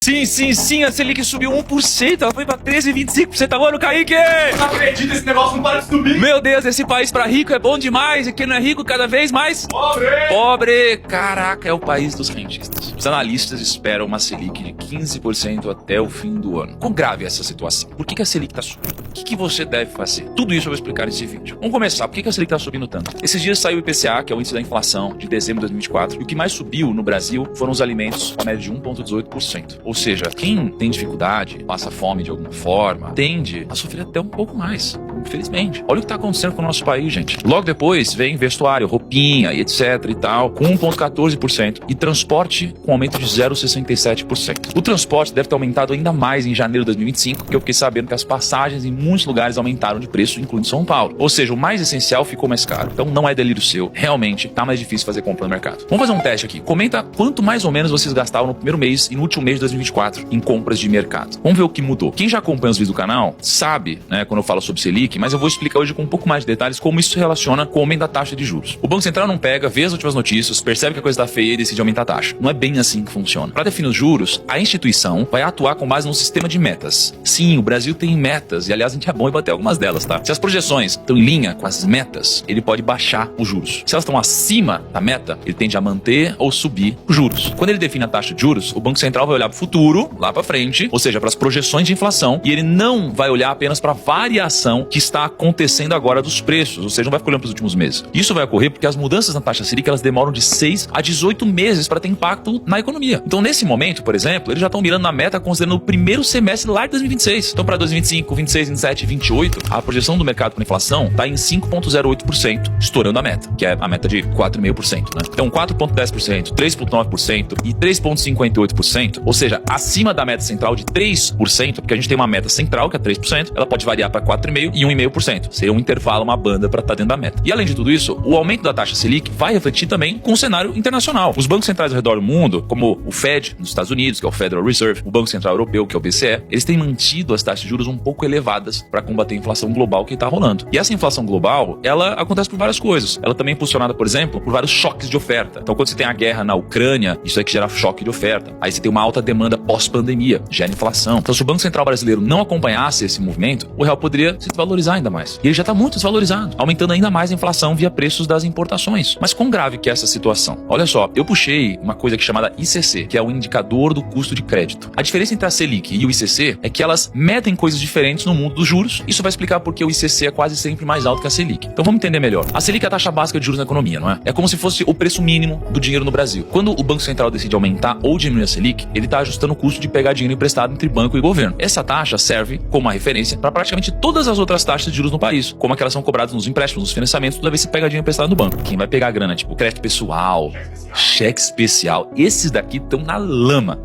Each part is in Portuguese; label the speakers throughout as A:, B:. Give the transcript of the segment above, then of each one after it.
A: Sim, a Selic subiu 1%, ela foi pra 13,25% agora, Kaique!
B: Não acredito, esse negócio não para de subir.
A: Meu Deus, esse país pra rico é bom demais, e quem não é rico cada vez mais pobre. Caraca, é o país dos rentistas. Os analistas esperam uma Selic de 15% até o fim do ano. Quão grave é essa situação? Por que a Selic tá subindo? O que você deve fazer? Tudo isso eu vou explicar nesse vídeo. Vamos começar. Por que a Selic tá subindo tanto? Esses dias saiu o IPCA, que é o índice da inflação de dezembro de 2024, e o que mais subiu no Brasil foram os alimentos, a média de 1,18%. Ou seja, quem tem dificuldade, passa fome de alguma forma, tende a sofrer até um pouco mais, infelizmente. Olha o que está acontecendo com o nosso país, gente. Logo depois vem vestuário, roupinha e etc e tal, com 1,14%. E transporte com aumento de 0,67%. O transporte deve ter aumentado ainda mais em janeiro de 2025, porque eu fiquei sabendo que as passagens em muitos lugares aumentaram de preço, incluindo São Paulo. Ou seja, o mais essencial ficou mais caro. Então não é delírio seu, realmente tá mais difícil fazer compra no mercado. Vamos fazer um teste aqui. Comenta quanto mais ou menos vocês gastaram no primeiro mês e no último mês de 2024 em compras de mercado. Vamos ver o que mudou. Quem já acompanha os vídeos do canal sabe, né, quando eu falo sobre Selic, mas eu vou explicar hoje com um pouco mais de detalhes como isso se relaciona com o aumento da taxa de juros. O Banco Central não pega, vê as últimas notícias, percebe que a coisa está feia e decide aumentar a taxa. Não é bem assim que funciona. Para definir os juros, a instituição vai atuar com base num sistema de metas. Sim, o Brasil tem metas e, aliás, a gente é bom em bater algumas delas, tá? Se as projeções estão em linha com as metas, ele pode baixar os juros. Se elas estão acima da meta, ele tende a manter ou subir os juros. Quando ele define a taxa de juros, o Banco Central vai olhar para o futuro, lá para frente, ou seja, para as projeções de inflação, e ele não vai olhar apenas para a variação que está acontecendo agora dos preços, ou seja, não vai ficar olhando para os últimos meses. Isso vai ocorrer porque as mudanças na taxa Selic, elas demoram de 6 a 18 meses para ter impacto na economia. Então, nesse momento, por exemplo, eles já estão mirando na meta considerando o primeiro semestre lá de 2026. Então, para 2025, 26, 27 e 28, a projeção do mercado para inflação está em 5,08%, estourando a meta, que é a meta de 4,5%, né? Então, 4,10%, 3,9% e 3,58%, ou seja, acima da meta central de 3%, porque a gente tem uma meta central, que é 3%, ela pode variar para 4,5% e 1,5%. Seria um intervalo, uma banda para estar dentro da meta. E além de tudo isso, o aumento da taxa Selic vai refletir também com o cenário internacional. Os bancos centrais ao redor do mundo, como o Fed nos Estados Unidos, que é o Federal Reserve, o Banco Central Europeu, que é o BCE, eles têm mantido as taxas de juros um pouco elevadas para combater a inflação global que está rolando. E essa inflação global, ela acontece por várias coisas. Ela também é impulsionada, por exemplo, por vários choques de oferta. Então, quando você tem a guerra na Ucrânia, isso é que gera choque de oferta. Aí você tem uma alta demanda pós-pandemia, gera inflação. Então, se o Banco Central brasileiro não acompanhasse esse movimento, o real poderia se desvalorizar ainda mais. E ele já está muito desvalorizado, aumentando ainda mais a inflação via preços das importações. Mas quão grave que é essa situação? Olha só, eu puxei uma coisa que é chamada ICC, que é o indicador do custo de crédito. A diferença entre a Selic e o ICC é que elas medem coisas diferentes no mundo dos juros. Isso vai explicar porque o ICC é quase sempre mais alto que a Selic. Então vamos entender melhor. A Selic é a taxa básica de juros na economia, não é? É como se fosse o preço mínimo do dinheiro no Brasil. Quando o Banco Central decide aumentar ou diminuir a Selic, ele está ajustando o custo de pegar dinheiro emprestado entre banco e governo. Essa taxa serve como uma referência para praticamente todas as outras taxas de juros no país, como aquelas são cobradas nos empréstimos, nos financiamentos, toda vez que você pega dinheiro emprestado no banco. Quem vai pegar a grana, tipo crédito pessoal, cheque especial, esses daqui estão na lama.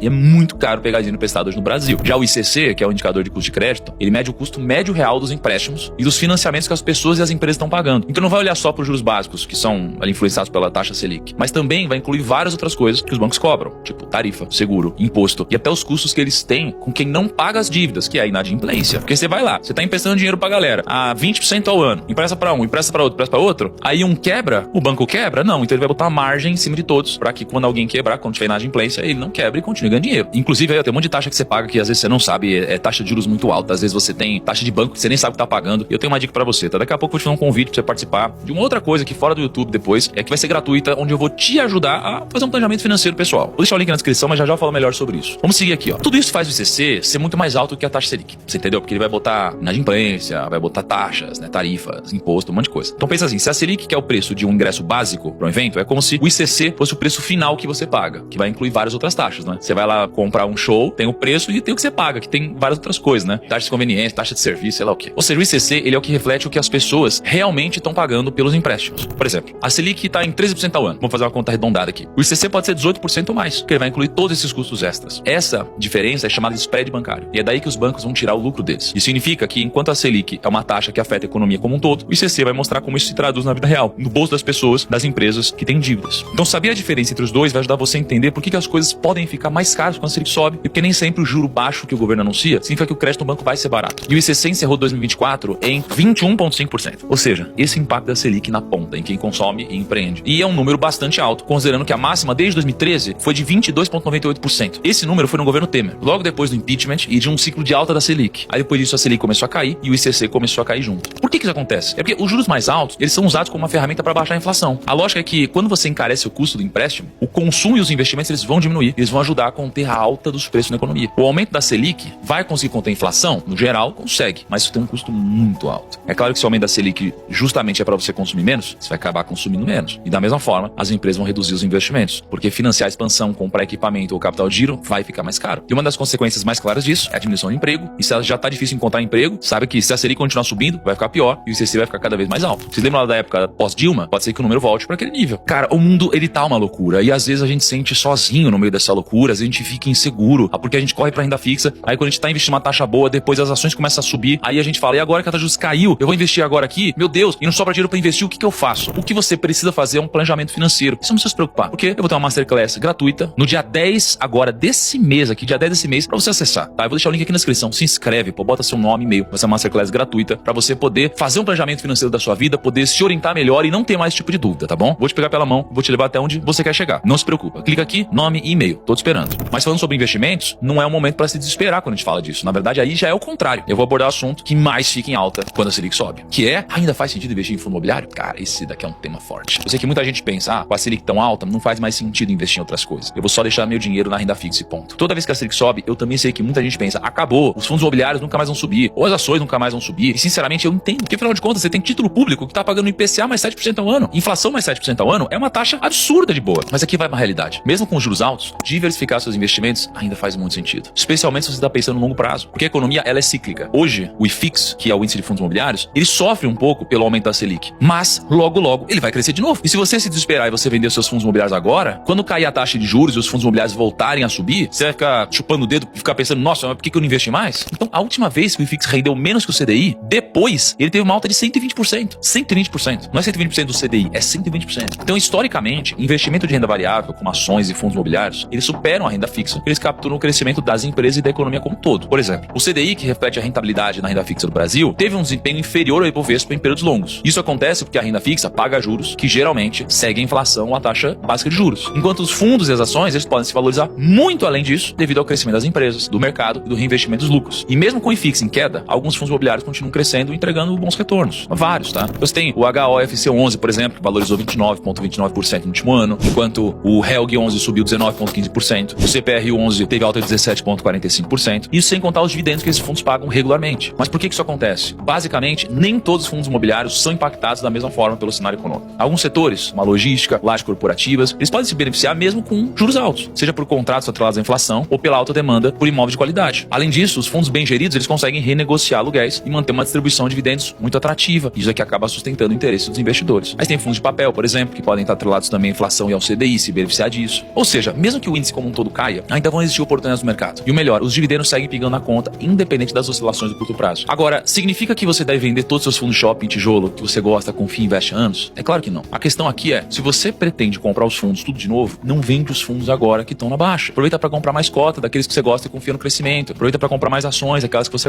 A: E é muito caro pegar dinheiro emprestado hoje no Brasil. Já o ICC, que é o indicador de custo de crédito, ele mede o custo médio real dos empréstimos e dos financiamentos que as pessoas e as empresas estão pagando. Então não vai olhar só para os juros básicos, que são influenciados pela taxa Selic, mas também vai incluir várias outras coisas que os bancos cobram, tipo tarifa, seguro, imposto e até os custos que eles têm com quem não paga as dívidas, que é a inadimplência. Porque você vai lá, você tá emprestando dinheiro pra galera a 20% ao ano, empresta pra um, empresta pra outro, empresta pra outro, aí um quebra, o banco quebra? Não, então ele vai botar a margem em cima de todos, pra que quando alguém quebrar, quando tiver inadimplência, ele não quebre e continue ganhando dinheiro. Inclusive, aí tem um monte de taxa que você paga que às vezes você não sabe, é taxa de juros muito alta, às vezes você tem taxa de banco que você nem sabe o que tá pagando. E eu tenho uma dica pra você, tá? Daqui a pouco eu vou te dar um convite pra você participar de uma outra coisa aqui fora do YouTube depois, que vai ser gratuita, onde eu vou te ajudar a fazer um planejamento financeiro pessoal. Vou deixar o link na descrição, mas já eu falo melhor sobre isso. Vamos seguir aqui, ó. Tudo isso faz o ICC ser muito mais alto que a taxa Selic. Você entendeu? Porque ele vai botar inadimplência, vai botar taxas, né, tarifas, imposto, um monte de coisa. Então pensa assim, se a Selic, que é o preço de um ingresso básico para um evento, é como se o ICC fosse o preço final que você paga, que vai incluir várias outras taxas, né? Você vai lá comprar um show, tem o preço e tem o que você paga, que tem várias outras coisas, né? Taxa de conveniência, taxa de serviço, sei lá o quê. Ou seja, o ICC, ele é o que reflete o que as pessoas realmente estão pagando pelos empréstimos. Por exemplo, a Selic está em 13% ao ano. Vamos fazer uma conta arredondada aqui. O ICC pode ser 18% ou mais, porque ele vai incluir todos esses custos extras. Essa diferença é chamada de spread bancário. E é daí que os bancos vão tirar o lucro deles. Isso significa que enquanto a Selic é uma taxa que afeta a economia como um todo, o ICC vai mostrar como isso se traduz na vida real, no bolso das pessoas, das empresas que têm dívidas. Então saber a diferença entre os dois vai ajudar você a entender por que as coisas podem ficar mais caras quando a Selic sobe, e porque nem sempre o juro baixo que o governo anuncia significa que o crédito no banco vai ser barato. E o ICC encerrou 2024 em 21,5%. Ou seja, esse impacto da Selic na ponta, em quem consome e empreende. E é um número bastante alto, considerando que a máxima desde 2013 foi de 22,98%. Esse número foi no governo Temer, logo depois do impeachment e de um ciclo de alta da Selic. Aí depois disso a Selic começou a cair e o ICC começou a cair junto. Por que isso acontece? É porque os juros mais altos, eles são usados como uma ferramenta para baixar a inflação. A lógica é que quando você encarece o custo do empréstimo, o consumo e os investimentos eles vão diminuir, eles vão ajudar a conter a alta dos preços na economia. O aumento da Selic vai conseguir conter a inflação? No geral, consegue, mas isso tem um custo muito alto. É claro que se o aumento da Selic justamente é para você consumir menos, você vai acabar consumindo menos. E da mesma forma, as empresas vão reduzir os investimentos, porque financiar a expansão, comprar equipamento ou capital de giro vai ficar mais caro. E uma das consequências mais claras disso é a diminuição do emprego. E se ela já está difícil encontrar emprego, sabe que se a Selic continuar subindo, vai ficar pior e o ICC vai ficar cada vez mais alto. Vocês lembram lá da época pós-Dilma? Pode ser que o número volte para aquele nível. Cara, o mundo, ele tá uma loucura. E às vezes a gente se sente sozinho no meio dessa loucura, às vezes a gente fica inseguro, porque a gente corre pra renda fixa, aí quando a gente tá investindo uma taxa boa, depois as ações começam a subir, aí a gente fala, e agora que a taxa de juros caiu, eu vou investir agora aqui? Meu Deus, e não sobra dinheiro pra investir, o que eu faço? O que você precisa fazer é um planejamento financeiro. Isso não precisa se preocupar, porque eu vou ter uma masterclass gratuita no dia 10 agora desse mês aqui, dia 10 desse mês, pra você acessar, tá? Eu vou deixar o link aqui na descrição, se inscreve, pô, bota seu nome e e-mail. Vai ser uma masterclass gratuita pra você poder fazer um planejamento financeiro da sua vida, poder se orientar melhor e não ter mais esse tipo de dúvida, tá bom? Vou te pegar pela mão, vou te levar até onde você quer chegar. Não se preocupa. Clica aqui, nome e e-mail. Tô te esperando. Mas falando sobre investimentos, não é um momento pra se desesperar quando a gente fala disso. Na verdade, aí já é o contrário. Eu vou abordar o assunto que mais fica em alta quando a Selic sobe. Que é, ainda faz sentido investir em fundo imobiliário? Cara, esse daqui é um tema forte. Eu sei que muita gente pensa, com a Selic tão alta, não faz mais sentido investir em outras coisas. Eu vou só deixar meu dinheiro na renda fixa e ponto. Toda vez que a Selic sobe, eu também sei que muita gente pensa, acabou, os fundos imobiliários nunca mais vão subir, ou as ações nunca mais vão subir. E sinceramente, eu entendo. Porque afinal de contas, você tem título público que tá pagando IPCA mais 7% ao ano. Inflação mais 7% ao ano é uma taxa absurda de boa. Mas aqui vai uma realidade. Mesmo com os juros altos, diversificar seus investimentos ainda faz muito sentido. Especialmente se você está pensando no longo prazo. Porque a economia, ela é cíclica. Hoje, o IFIX, que é o índice de fundos imobiliários, ele sofre um pouco pelo aumento da Selic. Mas, logo, ele vai crescer de novo. E se você se desesperar e você vender os seus fundos imobiliários agora, quando cair a taxa de juros e os fundos imobiliários voltarem a subir, você vai ficar chupando o dedo e ficar pensando, nossa, mas por que eu não investi mais? Então, a última vez que o IFIX rendeu menos que o CDI, depois, ele teve uma alta de 120%. 120%. Não é 120% do CDI, é 120%. Então, historicamente, investimento de renda variável, como ações e fundos imobiliários, eles superam a renda fixa, eles capturam o crescimento das empresas e da economia como um todo. Por exemplo, o CDI, que reflete a rentabilidade na renda fixa do Brasil, teve um desempenho inferior ao Ibovespa em períodos longos. Isso acontece porque a renda fixa paga juros que geralmente seguem a inflação ou a taxa básica de juros. Enquanto os fundos e as ações, eles podem se valorizar muito além disso, devido ao crescimento das empresas, do mercado e do reinvestimento dos lucros. E mesmo com o IFIX em queda, alguns fundos imobiliários continuam crescendo e entregando bons retornos. Vários, tá? Você tem o HOFC11, por exemplo, que valorizou 29,29% no último ano, enquanto o HELG11 subiu 19,15%, o CPR11 teve alta de 17,45%, isso sem contar os dividendos que esses fundos pagam regularmente. Mas por que isso acontece? Basicamente, nem todos os fundos imobiliários são impactados da mesma forma pelo cenário econômico. Alguns setores, como a logística, lajes corporativas, eles podem se beneficiar mesmo com juros altos, seja por contratos atrelados à inflação ou pela alta demanda por imóveis de qualidade. Além disso, os fundos bem geridos, eles conseguem renegociar aluguéis e manter uma distribuição de dividendos muito atrativa. Isso aqui acaba sustentando o interesse dos investidores. Mas tem fundos de papel, por exemplo, que podem estar atrelados também à inflação e ao CDI, se beneficiar disso. Ou seja, mesmo que o índice como um todo caia, ainda vão existir oportunidades no mercado. E o melhor, os dividendos seguem pingando na conta, independente das oscilações do curto prazo. Agora, significa que você deve vender todos os seus fundos shopping em tijolo, que você gosta, confia e investe há anos? É claro que não. A questão aqui é, se você pretende comprar os fundos tudo de novo, não vende os fundos agora que estão na baixa. Aproveita para comprar mais cota daqueles que você gosta e confia no crescimento. Aproveita para comprar mais ações, aquelas que você